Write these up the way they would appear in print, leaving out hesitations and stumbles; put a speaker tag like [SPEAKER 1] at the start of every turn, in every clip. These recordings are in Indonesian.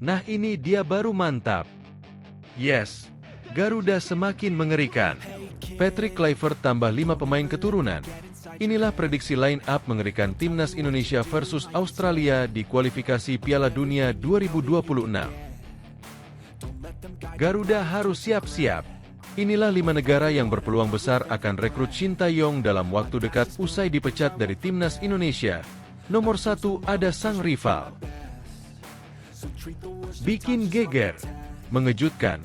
[SPEAKER 1] Nah ini dia baru mantap. Yes, Garuda semakin mengerikan. Patrick Kluivert tambah 5 pemain keturunan. Inilah prediksi line up mengerikan Timnas Indonesia versus Australia di kualifikasi Piala Dunia 2026. Garuda harus siap-siap. Inilah 5 negara yang berpeluang besar akan rekrut Shin Tae-yong dalam waktu dekat usai dipecat dari Timnas Indonesia. Nomor 1 ada sang rival. Bikin geger. Mengejutkan.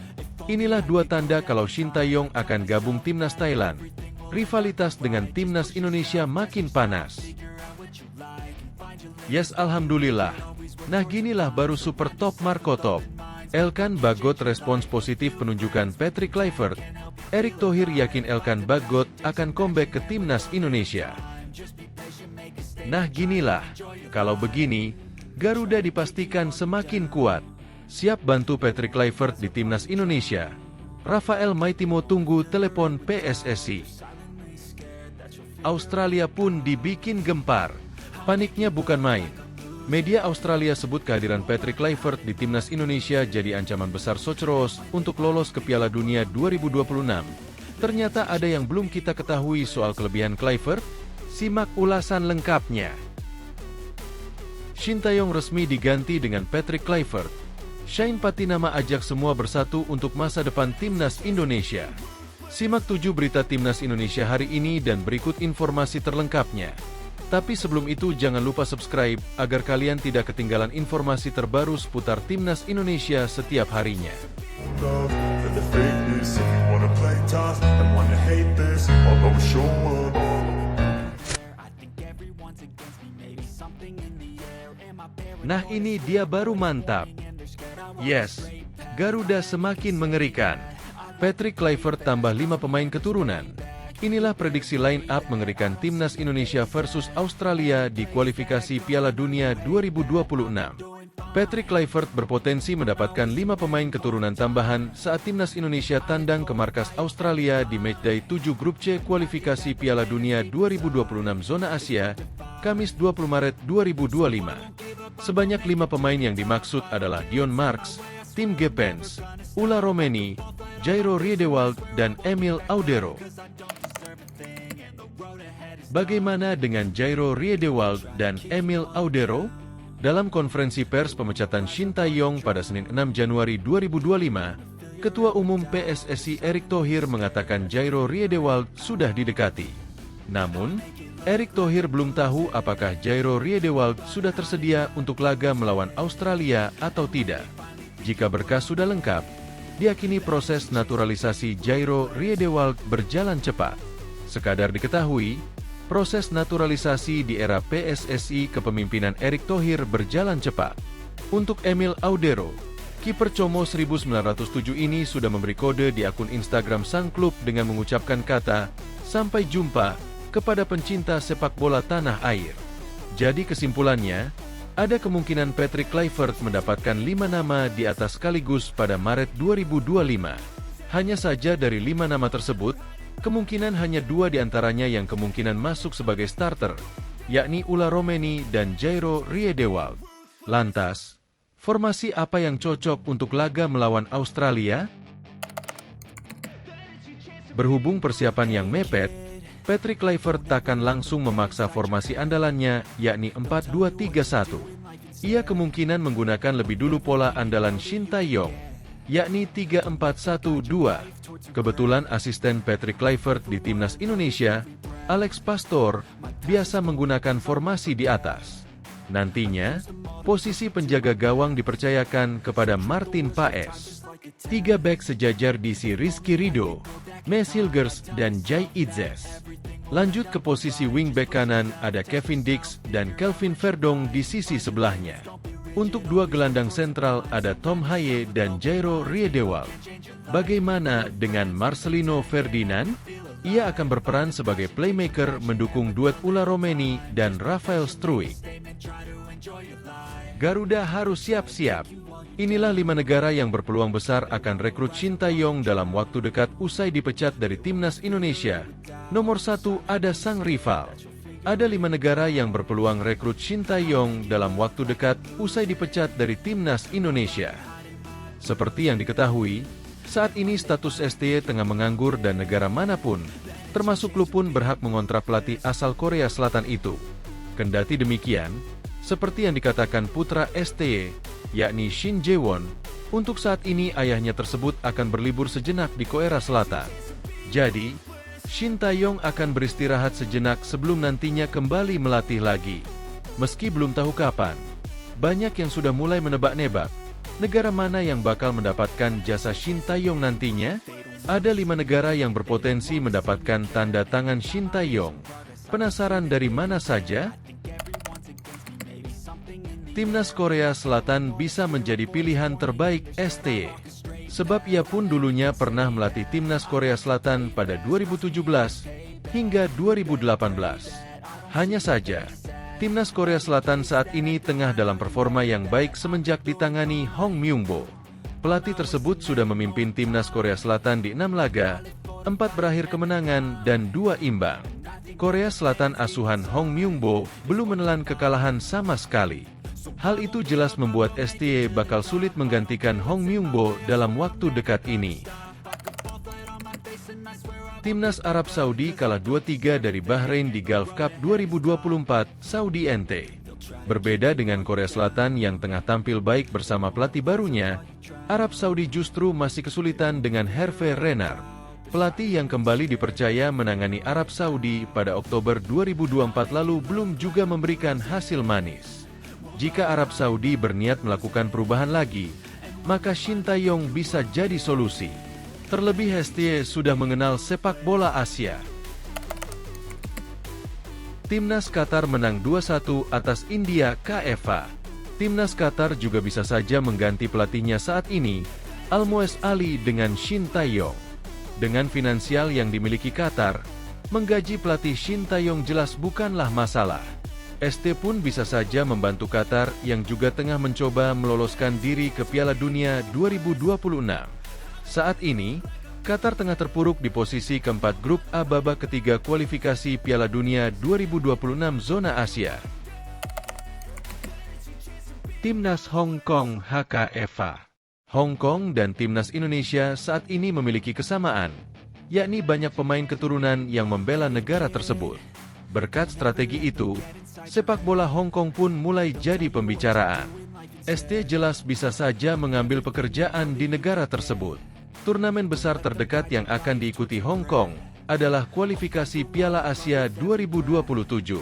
[SPEAKER 1] Inilah 2 tanda kalau Shin Tae-yong akan gabung Timnas Thailand. Rivalitas dengan Timnas Indonesia makin panas. Yes, alhamdulillah. Nah ginilah baru super top Marco Top. Elkan Bagot respons positif penunjukan Patrick Kluivert. Erick Thohir yakin Elkan Bagot akan comeback ke Timnas Indonesia. Nah ginilah, kalau begini, Garuda dipastikan semakin kuat. Siap bantu Patrick Kluivert di Timnas Indonesia. Rafael Maitimo tunggu telepon PSSI. Australia pun dibikin gempar. Paniknya bukan main. Media Australia sebut kehadiran Patrick Kluivert di Timnas Indonesia jadi ancaman besar Sochros untuk lolos ke Piala Dunia 2026. Ternyata ada yang belum kita ketahui soal kelebihan Kluivert. Simak ulasan lengkapnya. Shin Tae-yong resmi diganti dengan Patrick Kluivert. Shane Patinama ajak semua bersatu untuk masa depan Timnas Indonesia. Simak 7 berita Timnas Indonesia hari ini dan berikut informasi terlengkapnya. Tapi sebelum itu jangan lupa subscribe agar kalian tidak ketinggalan informasi terbaru seputar Timnas Indonesia setiap harinya. Nah ini dia baru mantap. Yes, Garuda semakin mengerikan. Patrick Kluivert tambah 5 pemain keturunan. Inilah prediksi line up mengerikan Timnas Indonesia versus Australia di kualifikasi Piala Dunia 2026. Patrick Kluivert berpotensi mendapatkan 5 pemain keturunan tambahan saat Timnas Indonesia tandang ke markas Australia di matchday 7 grup C kualifikasi Piala Dunia 2026 zona Asia, Kamis 20 Maret 2025. Sebanyak 5 pemain yang dimaksud adalah Dion Marks, Tim Gepens, Ula Romeni, Jairo Riedewald, dan Emil Audero. Bagaimana dengan Jairo Riedewald dan Emil Audero? Dalam konferensi pers pemecatan Shin Tae-yong pada Senin 6 Januari 2025, Ketua Umum PSSI Erick Thohir mengatakan Jairo Riedewald sudah didekati. Namun, Erick Thohir belum tahu apakah Jairo Riedewald sudah tersedia untuk laga melawan Australia atau tidak. Jika berkas sudah lengkap, diyakini proses naturalisasi Jairo Riedewald berjalan cepat. Sekadar diketahui, proses naturalisasi di era PSSI kepemimpinan Erick Thohir berjalan cepat. Untuk Emil Audero, kiper Como 1907 ini sudah memberi kode di akun Instagram sang klub dengan mengucapkan kata, "Sampai jumpa," kepada pencinta sepak bola tanah air. Jadi kesimpulannya, ada kemungkinan Patrick Kluivert mendapatkan 5 nama di atas sekaligus pada Maret 2025. Hanya saja dari 5 nama tersebut, kemungkinan hanya 2 diantaranya yang kemungkinan masuk sebagai starter, yakni Ula Romeni dan Jairo Riedewald. Lantas, formasi apa yang cocok untuk laga melawan Australia? Berhubung persiapan yang mepet, Patrick Kluivert takkan langsung memaksa formasi andalannya, yakni 4-2-3-1. Ia kemungkinan menggunakan lebih dulu pola andalan Shin Tae-yong, yakni 3-4-1-2. Kebetulan asisten Patrick Kluivert di Timnas Indonesia, Alex Pastor, biasa menggunakan formasi di atas. Nantinya, posisi penjaga gawang dipercayakan kepada Martin Paes. 3 bek sejajar diisi Rizky Ridho, Mes Hilgers, dan Jai Itzes. Lanjut ke posisi wingback kanan ada Kevin Dix dan Kelvin Verdong di sisi sebelahnya. Untuk 2 gelandang sentral ada Tom Haye dan Jairo Riedewald. Bagaimana dengan Marcelino Ferdinand? Ia akan berperan sebagai playmaker mendukung duet Ula Romeni dan Rafael Struijk. Garuda harus siap-siap. Inilah 5 negara yang berpeluang besar akan rekrut Shin Tae-yong dalam waktu dekat usai dipecat dari Timnas Indonesia. Nomor 1 ada sang rival. ada 5 negara yang berpeluang rekrut Shin Tae-yong dalam waktu dekat usai dipecat dari timnas Indonesia. Seperti yang diketahui, saat ini status STY tengah menganggur dan negara manapun, termasuk klub pun berhak mengontrak pelatih asal Korea Selatan itu. Kendati demikian, seperti yang dikatakan putra STY, yakni Shin Jae-won, untuk saat ini ayahnya tersebut akan berlibur sejenak di Korea Selatan. Jadi, Shin Tae-yong akan beristirahat sejenak sebelum nantinya kembali melatih lagi. Meski belum tahu kapan, banyak yang sudah mulai menebak-nebak negara mana yang bakal mendapatkan jasa Shin Tae-yong nantinya. Ada 5 negara yang berpotensi mendapatkan tanda tangan Shin Tae-yong. Penasaran dari mana saja? Timnas Korea Selatan bisa menjadi pilihan terbaik STY. Sebab ia pun dulunya pernah melatih timnas Korea Selatan pada 2017 hingga 2018. Hanya saja, timnas Korea Selatan saat ini tengah dalam performa yang baik semenjak ditangani Hong Myung-bo. Pelatih tersebut sudah memimpin timnas Korea Selatan di 6 laga, 4 berakhir kemenangan dan 2 imbang. Korea Selatan asuhan Hong Myung-bo belum menelan kekalahan sama sekali. Hal itu jelas membuat STY bakal sulit menggantikan Hong Myung-bo dalam waktu dekat ini. Timnas Arab Saudi kalah 2-3 dari Bahrain di Gulf Cup 2024 Saudi NT. Berbeda dengan Korea Selatan yang tengah tampil baik bersama pelatih barunya, Arab Saudi justru masih kesulitan dengan Hervé Renard, pelatih yang kembali dipercaya menangani Arab Saudi pada Oktober 2024 lalu belum juga memberikan hasil manis. Jika Arab Saudi berniat melakukan perubahan lagi, maka Shin Tae-yong bisa jadi solusi. Terlebih STY sudah mengenal sepak bola Asia. Timnas Qatar menang 2-1 atas India KFA. Timnas Qatar juga bisa saja mengganti pelatihnya saat ini, Almoez Ali dengan Shin Tae-yong. Dengan finansial yang dimiliki Qatar, menggaji pelatih Shin Tae-yong jelas bukanlah masalah. ST pun bisa saja membantu Qatar yang juga tengah mencoba meloloskan diri ke Piala Dunia 2026. Saat ini, Qatar tengah terpuruk di posisi keempat grup A babak ketiga kualifikasi Piala Dunia 2026 zona Asia. Timnas Hong Kong HKFA. Hong Kong dan Timnas Indonesia saat ini memiliki kesamaan, yakni banyak pemain keturunan yang membela negara tersebut. Berkat strategi itu, sepak bola Hong Kong pun mulai jadi pembicaraan. ST jelas bisa saja mengambil pekerjaan di negara tersebut. Turnamen besar terdekat yang akan diikuti Hong Kong adalah kualifikasi Piala Asia 2027.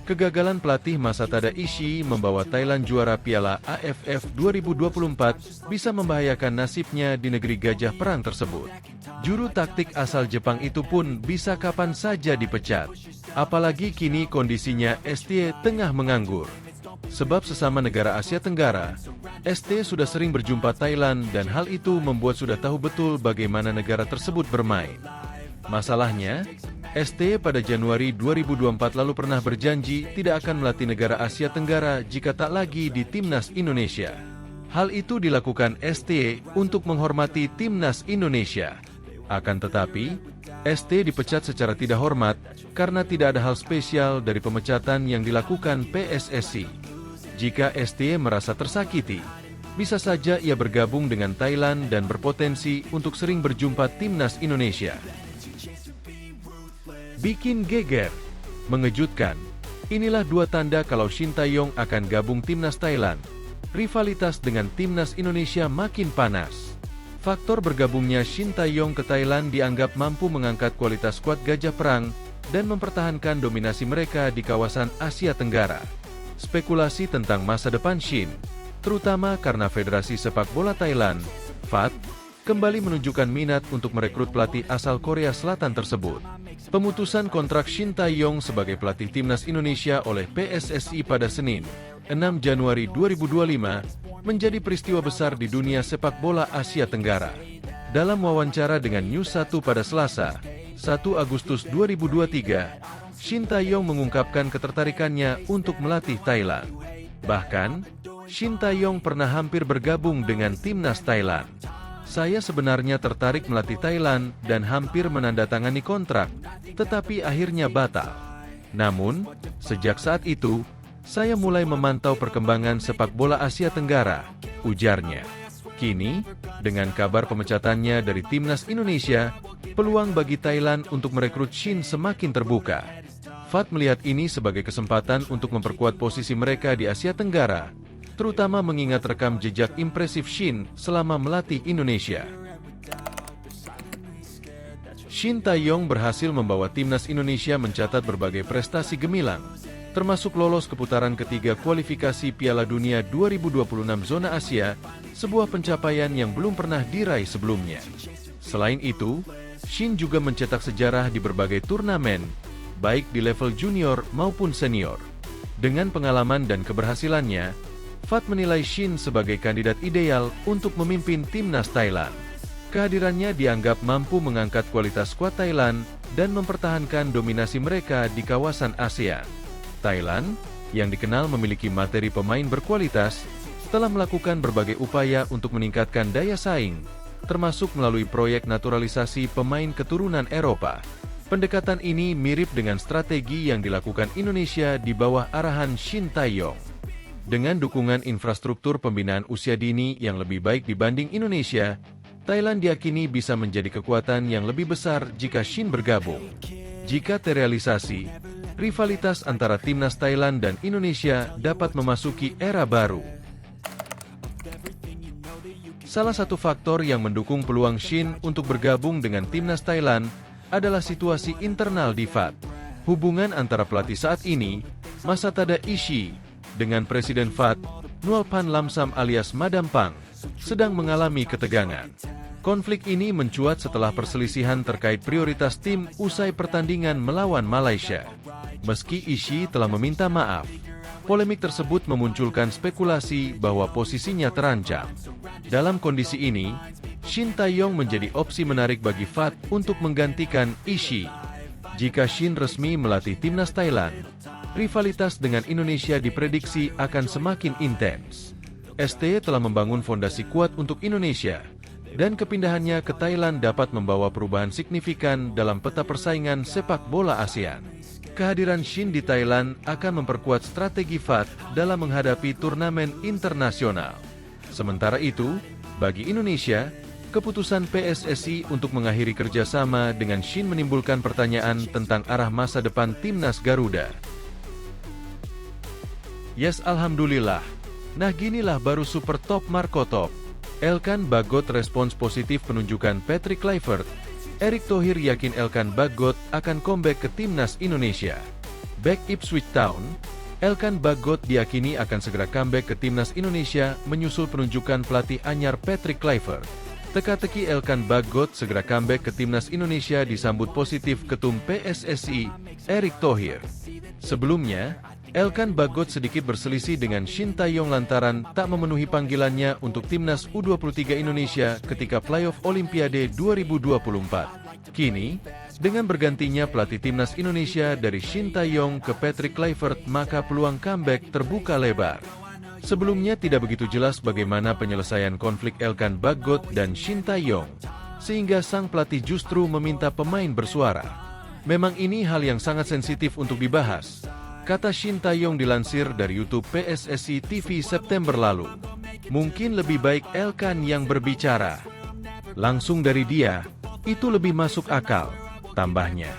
[SPEAKER 1] Kegagalan pelatih Masatada Ishii membawa Thailand juara Piala AFF 2024 bisa membahayakan nasibnya di negeri gajah perang tersebut. Juru taktik asal Jepang itu pun bisa kapan saja dipecat. Apalagi kini kondisinya ST tengah menganggur. Sebab sesama negara Asia Tenggara, ST sudah sering berjumpa Thailand dan hal itu membuat sudah tahu betul bagaimana negara tersebut bermain. Masalahnya, ST pada Januari 2024 lalu pernah berjanji tidak akan melatih negara Asia Tenggara jika tak lagi di Timnas Indonesia. Hal itu dilakukan ST untuk menghormati Timnas Indonesia. Akan tetapi, ST dipecat secara tidak hormat karena tidak ada hal spesial dari pemecatan yang dilakukan PSSI. Jika ST merasa tersakiti, bisa saja ia bergabung dengan Thailand dan berpotensi untuk sering berjumpa Timnas Indonesia. Bikin geger, mengejutkan. Inilah dua tanda kalau Shin Tae-yong akan gabung Timnas Thailand. Rivalitas dengan Timnas Indonesia makin panas. Faktor bergabungnya Shin Tae-yong ke Thailand dianggap mampu mengangkat kualitas skuad Gajah Perang dan mempertahankan dominasi mereka di kawasan Asia Tenggara. Spekulasi tentang masa depan Shin, terutama karena Federasi Sepak Bola Thailand, FAT, kembali menunjukkan minat untuk merekrut pelatih asal Korea Selatan tersebut. Pemutusan kontrak Shin Tae-yong sebagai pelatih Timnas Indonesia oleh PSSI pada Senin, 6 Januari 2025, menjadi peristiwa besar di dunia sepak bola Asia Tenggara. Dalam wawancara dengan News 1 pada Selasa, 1 Agustus 2023, Shin Tae-yong mengungkapkan ketertarikannya untuk melatih Thailand. Bahkan, Shin Tae-yong pernah hampir bergabung dengan Timnas Thailand. Saya sebenarnya tertarik melatih Thailand dan hampir menandatangani kontrak, tetapi akhirnya batal. Namun, sejak saat itu, saya mulai memantau perkembangan sepak bola Asia Tenggara, ujarnya. Kini, dengan kabar pemecatannya dari timnas Indonesia, peluang bagi Thailand untuk merekrut Shin semakin terbuka. Fat melihat ini sebagai kesempatan untuk memperkuat posisi mereka di Asia Tenggara, terutama mengingat rekam jejak impresif Shin selama melatih Indonesia. Shin Tae-yong berhasil membawa timnas Indonesia mencatat berbagai prestasi gemilang, termasuk lolos ke putaran ketiga kualifikasi Piala Dunia 2026 zona Asia, sebuah pencapaian yang belum pernah diraih sebelumnya. Selain itu, Shin juga mencetak sejarah di berbagai turnamen, baik di level junior maupun senior. Dengan pengalaman dan keberhasilannya, Fat menilai Shin sebagai kandidat ideal untuk memimpin timnas Thailand. Kehadirannya dianggap mampu mengangkat kualitas skuad Thailand dan mempertahankan dominasi mereka di kawasan ASEAN. Thailand, yang dikenal memiliki materi pemain berkualitas, telah melakukan berbagai upaya untuk meningkatkan daya saing, termasuk melalui proyek naturalisasi pemain keturunan Eropa. Pendekatan ini mirip dengan strategi yang dilakukan Indonesia di bawah arahan Shin Tae-yong. Dengan dukungan infrastruktur pembinaan usia dini yang lebih baik dibanding Indonesia, Thailand diyakini bisa menjadi kekuatan yang lebih besar jika Shin bergabung. Jika terrealisasi, rivalitas antara timnas Thailand dan Indonesia dapat memasuki era baru. Salah satu faktor yang mendukung peluang Shin untuk bergabung dengan timnas Thailand adalah situasi internal di FAT. Hubungan antara pelatih saat ini, Masatada Ishii, dengan Presiden FAT, Nualpan Lamsam alias Madam Pang, sedang mengalami ketegangan. Konflik ini mencuat setelah perselisihan terkait prioritas tim usai pertandingan melawan Malaysia. Meski Ishii telah meminta maaf, polemik tersebut memunculkan spekulasi bahwa posisinya terancam. Dalam kondisi ini, Shin Tae-yong menjadi opsi menarik bagi FAT untuk menggantikan Ishii. Jika Shin resmi melatih timnas Thailand, rivalitas dengan Indonesia diprediksi akan semakin intens. ST telah membangun fondasi kuat untuk Indonesia, dan kepindahannya ke Thailand dapat membawa perubahan signifikan dalam peta persaingan sepak bola ASEAN. Kehadiran Shin di Thailand akan memperkuat strategi FAT dalam menghadapi turnamen internasional. Sementara itu, bagi Indonesia, keputusan PSSI untuk mengakhiri kerjasama dengan Shin menimbulkan pertanyaan tentang arah masa depan timnas Garuda. Yes, alhamdulillah. Nah, ginilah baru super top Marco Top. Elkan Bagot respons positif penunjukan Patrick Kluivert. Erick Thohir yakin Elkan Bagot akan comeback ke timnas Indonesia. Back Ipswich Town, Elkan Bagot diyakini akan segera comeback ke timnas Indonesia menyusul penunjukan pelatih anyar Patrick Kluivert. Teka-teki Elkan Bagot segera comeback ke timnas Indonesia disambut positif Ketum PSSI, Erick Thohir. Sebelumnya, Elkan Bagot sedikit berselisih dengan Shin Tae-yong lantaran tak memenuhi panggilannya untuk timnas U23 Indonesia ketika playoff Olimpiade 2024. Kini, dengan bergantinya pelatih timnas Indonesia dari Shin Tae-yong ke Patrick Kluivert, maka peluang comeback terbuka lebar. Sebelumnya tidak begitu jelas bagaimana penyelesaian konflik Elkan Bagot dan Shin Tae-yong, sehingga sang pelatih justru meminta pemain bersuara. Memang ini hal yang sangat sensitif untuk dibahas, kata Shin Tae-yong dilansir dari YouTube PSSI TV September lalu. Mungkin lebih baik Elkan yang berbicara. Langsung dari dia, itu lebih masuk akal, tambahnya.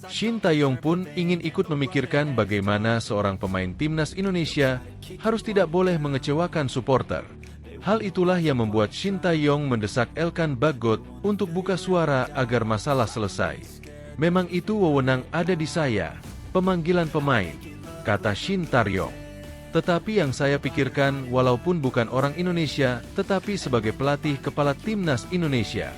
[SPEAKER 1] Shin Tae-yong pun ingin ikut memikirkan bagaimana seorang pemain timnas Indonesia harus tidak boleh mengecewakan supporter. Hal itulah yang membuat Shin Tae-yong mendesak Elkan Bagot untuk buka suara agar masalah selesai. Memang itu wewenang ada di saya, pemanggilan pemain, kata Shin Tae-yong. Tetapi yang saya pikirkan walaupun bukan orang Indonesia, tetapi sebagai pelatih kepala timnas Indonesia.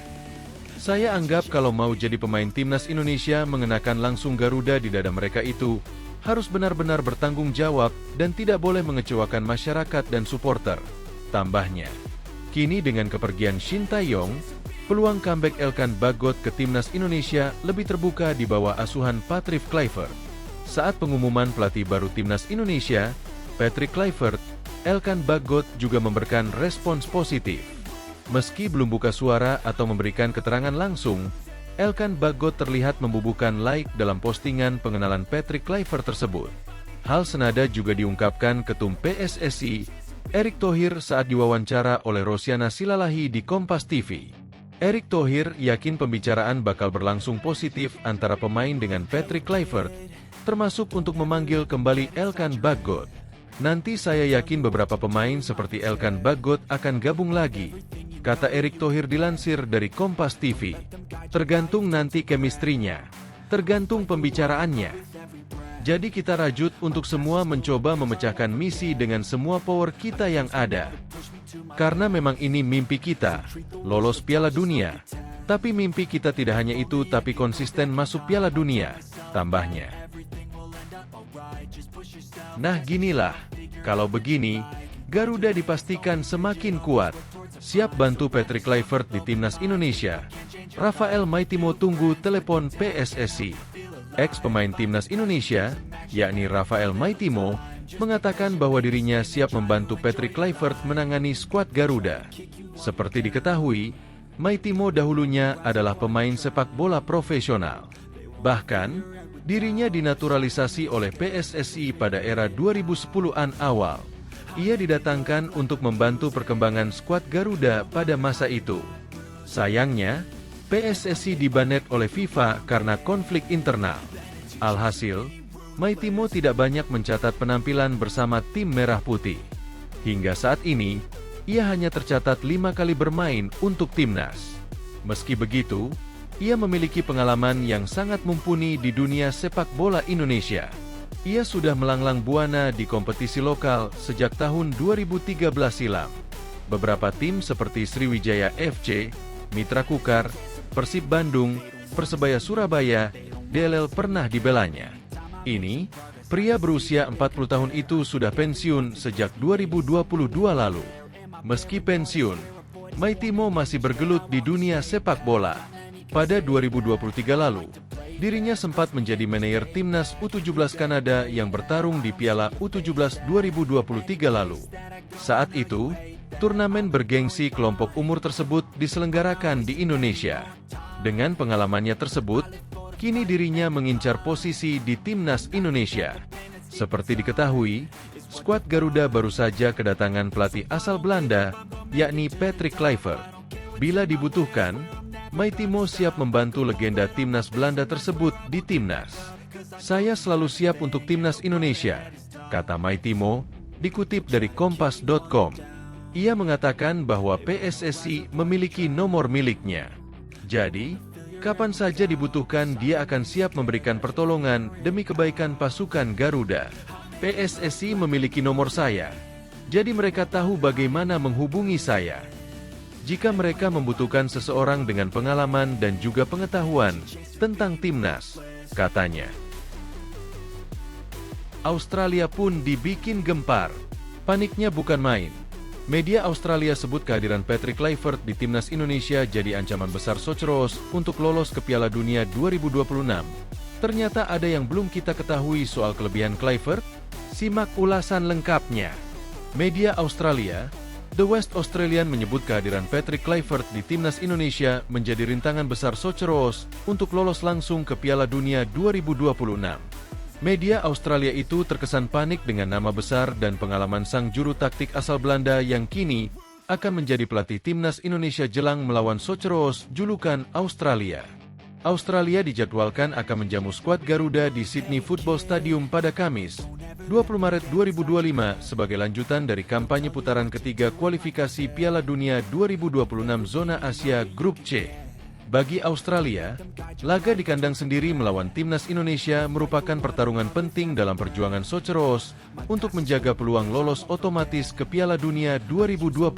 [SPEAKER 1] Saya anggap kalau mau jadi pemain timnas Indonesia mengenakan langsung Garuda di dada mereka itu, harus benar-benar bertanggung jawab dan tidak boleh mengecewakan masyarakat dan supporter, tambahnya. Kini dengan kepergian Shin Tae-yong, peluang comeback Elkan Bagot ke timnas Indonesia lebih terbuka di bawah asuhan Patrick Kluivert. Saat pengumuman pelatih baru timnas Indonesia, Patrick Kluivert, Elkan Bagot juga memberikan respons positif. Meski belum buka suara atau memberikan keterangan langsung, Elkan Bagot terlihat membubuhkan like dalam postingan pengenalan Patrick Kluivert tersebut. Hal senada juga diungkapkan Ketum PSSI, Erick Thohir saat diwawancara oleh Rosiana Silalahi di Kompas TV. Erick Thohir yakin pembicaraan bakal berlangsung positif antara pemain dengan Patrick Kluivert, termasuk untuk memanggil kembali Elkan Bagot. Nanti saya yakin beberapa pemain seperti Elkan Bagot akan gabung lagi, kata Erick Thohir dilansir dari Kompas TV. Tergantung nanti chemistry-nya, tergantung pembicaraannya. Jadi kita rajut untuk semua mencoba memecahkan misi dengan semua power kita yang ada. Karena memang ini mimpi kita, lolos Piala Dunia. Tapi mimpi kita tidak hanya itu tapi konsisten masuk Piala Dunia, tambahnya. Nah ginilah, kalau begini, Garuda dipastikan semakin kuat. Siap bantu Patrick Kluivert di Timnas Indonesia. Rafael Maitimo tunggu telepon PSSI. Ex-pemain Timnas Indonesia, yakni Rafael Maitimo, mengatakan bahwa dirinya siap membantu Patrick Kluivert menangani skuad Garuda. Seperti diketahui, Maitimo dahulunya adalah pemain sepak bola profesional. Bahkan, dirinya dinaturalisasi oleh PSSI pada era 2010-an awal. Ia didatangkan untuk membantu perkembangan skuad Garuda pada masa itu. Sayangnya, PSSI dibanet oleh FIFA karena konflik internal. Alhasil, Maitimo tidak banyak mencatat penampilan bersama tim Merah Putih. Hingga saat ini, ia hanya tercatat 5 kali bermain untuk timnas. Meski begitu, ia memiliki pengalaman yang sangat mumpuni di dunia sepak bola Indonesia. Ia sudah melanglang buana di kompetisi lokal sejak tahun 2013 silam. Beberapa tim seperti Sriwijaya FC, Mitra Kukar, Persib Bandung, Persebaya Surabaya, DLL pernah dibelanya. Ini, pria berusia 40 tahun itu sudah pensiun sejak 2022 lalu. Meski pensiun, Maitimo masih bergelut di dunia sepak bola. Pada 2023 lalu, dirinya sempat menjadi manajer timnas U17 Kanada yang bertarung di Piala U17 2023 lalu. Saat itu, turnamen bergengsi kelompok umur tersebut diselenggarakan di Indonesia. Dengan pengalamannya tersebut, kini dirinya mengincar posisi di Timnas Indonesia. Seperti diketahui, skuad Garuda baru saja kedatangan pelatih asal Belanda, yakni Patrick Kluivert. Bila dibutuhkan, Maitimo siap membantu legenda Timnas Belanda tersebut di Timnas. Saya selalu siap untuk Timnas Indonesia, kata Maitimo, dikutip dari Kompas.com. Ia mengatakan bahwa PSSI memiliki nomor miliknya. Jadi, kapan saja dibutuhkan dia akan siap memberikan pertolongan demi kebaikan pasukan Garuda. PSSI memiliki nomor saya, jadi mereka tahu bagaimana menghubungi saya. Jika mereka membutuhkan seseorang dengan pengalaman dan juga pengetahuan tentang timnas, katanya. Australia pun dibikin gempar. Paniknya bukan main. Media Australia sebut kehadiran Patrick Kluivert di Timnas Indonesia jadi ancaman besar Socceroos untuk lolos ke Piala Dunia 2026. Ternyata ada yang belum kita ketahui soal kelebihan Kluivert? Simak ulasan lengkapnya. Media Australia, The West Australian menyebut kehadiran Patrick Kluivert di Timnas Indonesia menjadi rintangan besar Socceroos untuk lolos langsung ke Piala Dunia 2026. Media Australia itu terkesan panik dengan nama besar dan pengalaman sang juru taktik asal Belanda yang kini akan menjadi pelatih Timnas Indonesia jelang melawan Socceroos julukan Australia. Australia dijadwalkan akan menjamu skuad Garuda di Sydney Football Stadium pada Kamis, 20 Maret 2025 sebagai lanjutan dari kampanye putaran ketiga kualifikasi Piala Dunia 2026 Zona Asia Grup C. Bagi Australia, laga di kandang sendiri melawan Timnas Indonesia merupakan pertarungan penting dalam perjuangan Socceroos untuk menjaga peluang lolos otomatis ke Piala Dunia 2026.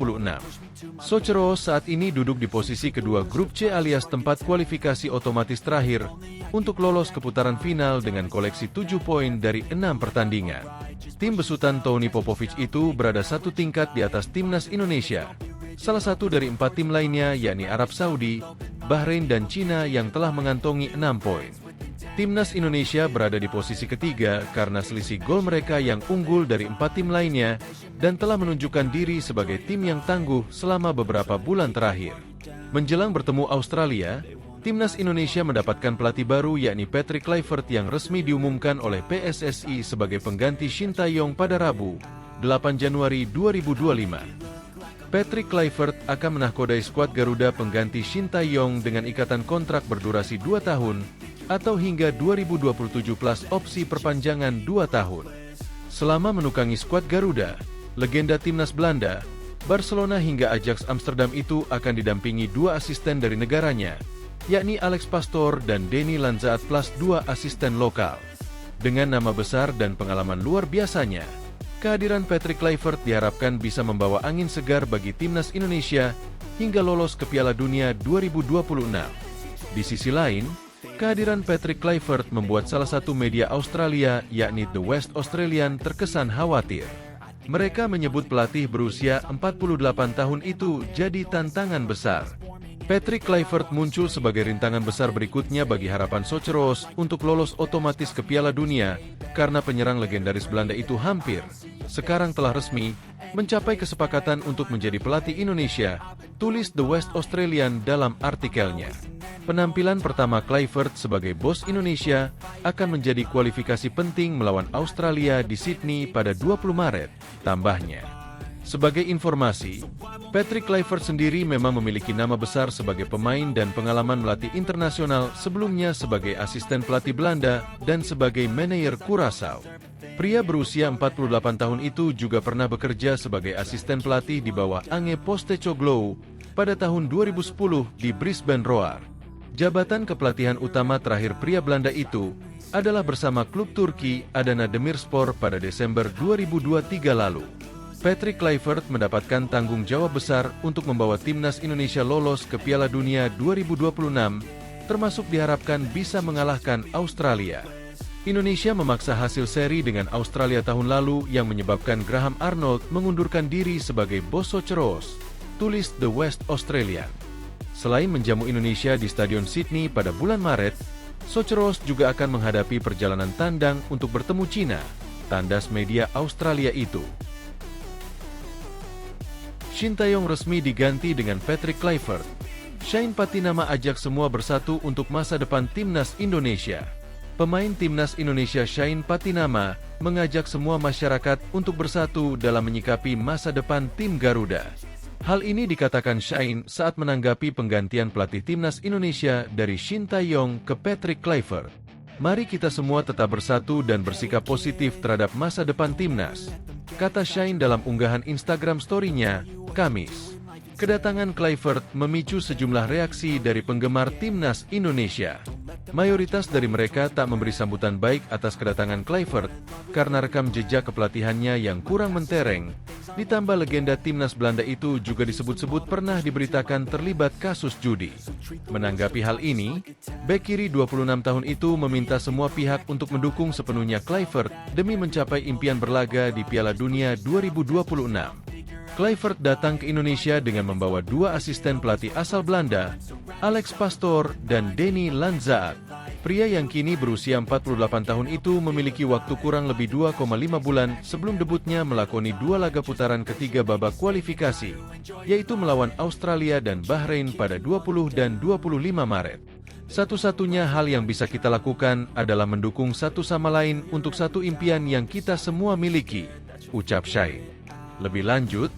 [SPEAKER 1] Socceroos saat ini duduk di posisi kedua Grup C alias tempat kualifikasi otomatis terakhir untuk lolos ke putaran final dengan koleksi 7 poin dari 6 pertandingan. Tim besutan Tony Popovic itu berada satu tingkat di atas Timnas Indonesia. Salah satu dari 4 tim lainnya yakni Arab Saudi, Bahrain dan Cina yang telah mengantongi 6 poin. Timnas Indonesia berada di posisi ketiga karena selisih gol mereka yang unggul dari 4 tim lainnya dan telah menunjukkan diri sebagai tim yang tangguh selama beberapa bulan terakhir. Menjelang bertemu Australia, Timnas Indonesia mendapatkan pelatih baru yakni Patrick Kluivert yang resmi diumumkan oleh PSSI sebagai pengganti Shin Tae-yong pada Rabu, 8 Januari 2025. Patrick Kluivert akan menahkodai skuad Garuda pengganti Shin Tae-yong dengan ikatan kontrak berdurasi 2 tahun atau hingga 2027 plus opsi perpanjangan 2 tahun. Selama menukangi skuad Garuda, legenda timnas Belanda, Barcelona hingga Ajax Amsterdam itu akan didampingi 2 asisten dari negaranya, yakni Alex Pastoor dan Denny Lanzaat plus 2 asisten lokal. Dengan nama besar dan pengalaman luar biasanya, kehadiran Patrick Kluivert diharapkan bisa membawa angin segar bagi timnas Indonesia hingga lolos ke Piala Dunia 2026. Di sisi lain, kehadiran Patrick Kluivert membuat salah satu media Australia yakni The West Australian terkesan khawatir. Mereka menyebut pelatih berusia 48 tahun itu jadi tantangan besar. Patrick Kluivert muncul sebagai rintangan besar berikutnya bagi harapan Socheros untuk lolos otomatis ke Piala Dunia karena penyerang legendaris Belanda itu sekarang telah resmi mencapai kesepakatan untuk menjadi pelatih Indonesia, tulis The West Australian dalam artikelnya. Penampilan pertama Kluivert sebagai bos Indonesia akan menjadi kualifikasi penting melawan Australia di Sydney pada 20 Maret, tambahnya. Sebagai informasi, Patrick Kluivert sendiri memang memiliki nama besar sebagai pemain dan pengalaman melatih internasional sebelumnya sebagai asisten pelatih Belanda dan sebagai manajer Curaçao. Pria berusia 48 tahun itu juga pernah bekerja sebagai asisten pelatih di bawah Ange Postecoglou pada tahun 2010 di Brisbane Roar. Jabatan kepelatihan utama terakhir pria Belanda itu adalah bersama klub Turki Adana Demirspor pada Desember 2023 lalu. Patrick Kluivert mendapatkan tanggung jawab besar untuk membawa timnas Indonesia lolos ke Piala Dunia 2026, termasuk diharapkan bisa mengalahkan Australia. Indonesia memaksa hasil seri dengan Australia tahun lalu yang menyebabkan Graham Arnold mengundurkan diri sebagai bos Socheros, tulis The West Australian. Selain menjamu Indonesia di Stadion Sydney pada bulan Maret, Socheros juga akan menghadapi perjalanan tandang untuk bertemu Cina, tandas media Australia itu. Shin Tae-yong resmi diganti dengan Patrick Kluivert. Shane Patinama ajak semua bersatu untuk masa depan timnas Indonesia. Pemain timnas Indonesia Shane Patinama mengajak semua masyarakat untuk bersatu dalam menyikapi masa depan tim Garuda. Hal ini dikatakan Shane saat menanggapi penggantian pelatih timnas Indonesia dari Shin Tae-yong ke Patrick Kluivert. Mari kita semua tetap bersatu dan bersikap positif terhadap masa depan timnas, kata Shane dalam unggahan Instagram story-nya, Kamis. Kedatangan Kluivert memicu sejumlah reaksi dari penggemar timnas Indonesia. Mayoritas dari mereka tak memberi sambutan baik atas kedatangan Kluivert karena rekam jejak kepelatihannya yang kurang mentereng. Ditambah legenda timnas Belanda itu juga disebut-sebut pernah diberitakan terlibat kasus judi. Menanggapi hal ini, bek kiri 26 tahun itu meminta semua pihak untuk mendukung sepenuhnya Kluivert demi mencapai impian berlaga di Piala Dunia 2026. Kluivert datang ke Indonesia dengan membawa 2 asisten pelatih asal Belanda, Alex Pastoor dan Denny Lanzaat. Pria yang kini berusia 48 tahun itu memiliki waktu kurang lebih 2,5 bulan sebelum debutnya melakoni 2 laga putaran ketiga babak kualifikasi, yaitu melawan Australia dan Bahrain pada 20 dan 25 Maret. Satu-satunya hal yang bisa kita lakukan adalah mendukung satu sama lain untuk satu impian yang kita semua miliki, ucap Shane. Lebih lanjut,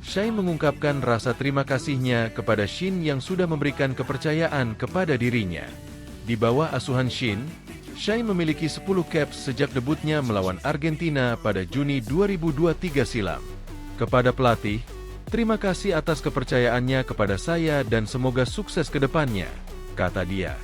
[SPEAKER 1] Shane mengungkapkan rasa terima kasihnya kepada Shin yang sudah memberikan kepercayaan kepada dirinya. Di bawah asuhan Shin, Shane memiliki 10 caps sejak debutnya melawan Argentina pada Juni 2023 silam. Kepada pelatih, terima kasih atas kepercayaannya kepada saya dan semoga sukses ke depannya, kata dia.